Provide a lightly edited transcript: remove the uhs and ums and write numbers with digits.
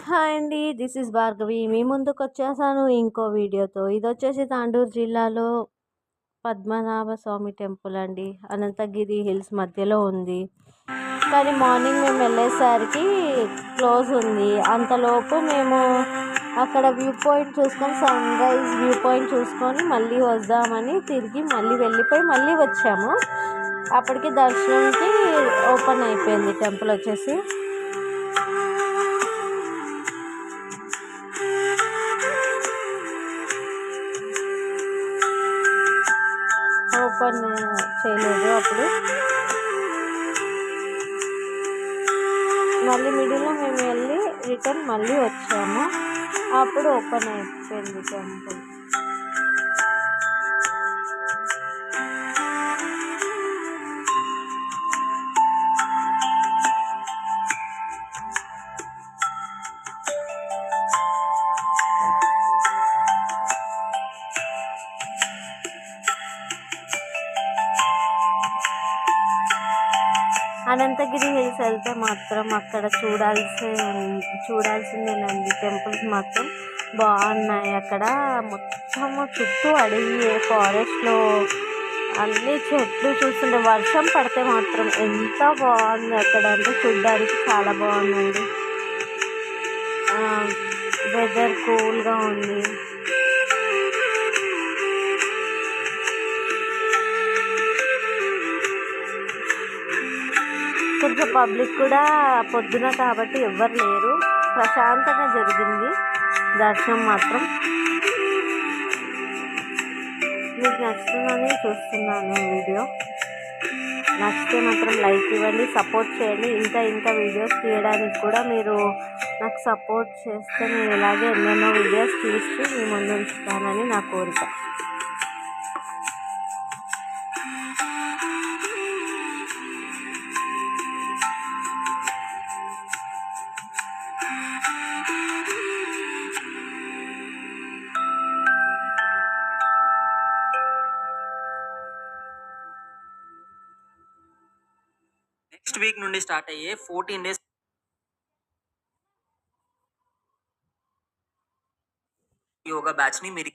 Hi అండి. This is Bhargavi. మీ ముందుకొచ్చేసాను ఇంకో వీడియోతో. ఇదొచ్చేసి తాండూరు జిల్లాలో పద్మనాభ స్వామి టెంపుల్ అండి. అనంతగిరి హిల్స్ మధ్యలో ఉంది. కానీ మార్నింగ్ మేము వెళ్ళేసరికి క్లోజ్ ఉంది. అంతలోపు మేము అక్కడ వ్యూ పాయింట్ చూసుకొని సన్ రైజ్ వ్యూ పాయింట్ చూసుకొని మళ్ళీ వద్దామని తిరిగి మళ్ళీ వెళ్ళిపోయి మళ్ళీ వచ్చాము. అప్పటికి దర్శనంకి ఓపెన్ అయిపోయింది టెంపుల్ వచ్చేసి. ఓపెన్ చేయలేదు అప్పుడు. మళ్ళీ మిడిల్లో మేము వెళ్ళి రిటర్న్ మళ్ళీ వచ్చాము. అప్పుడు ఓపెన్ అయిపోయింది టెంపుల్. అనంతగిరి హిల్స్ వెళ్తే మాత్రం అక్కడ చూడాల్సిందేనండి. టెంపుల్స్ మాత్రం బాగున్నాయి. అక్కడ మొత్తము చుట్టూ అడవి, ఫారెస్ట్లో అన్ని చెట్లు చూస్తుంటే వర్షం పడితే మాత్రం ఎంత బాగుంది అక్కడ అంటే చూడ్డానికి చాలా బాగుందండి. వెదర్ కూల్గా ఉంది. కొంచెం పబ్లిక్ కూడా పొద్దున కాబట్టి ఎవ్వరు లేరు. ప్రశాంతంగా జరిగింది దర్శనం మాత్రం. మీకు నచ్చుతుందని చూస్తున్నాను వీడియో. నచ్చితే మాత్రం లైక్ ఇవ్వండి, సపోర్ట్ చేయండి. ఇంకా వీడియోస్ తీయడానికి కూడా మీరు నాకు సపోర్ట్ చేస్తే నేను ఇలాగే ఎన్నెన్నో వీడియోస్ తీసి మీ ముందు ఉంచుతానని నా కోరిక. నెక్స్ట్ వీక్ నుండి స్టార్ట్ అయ్యే 14 days యోగా బ్యాచ్ ని మీరు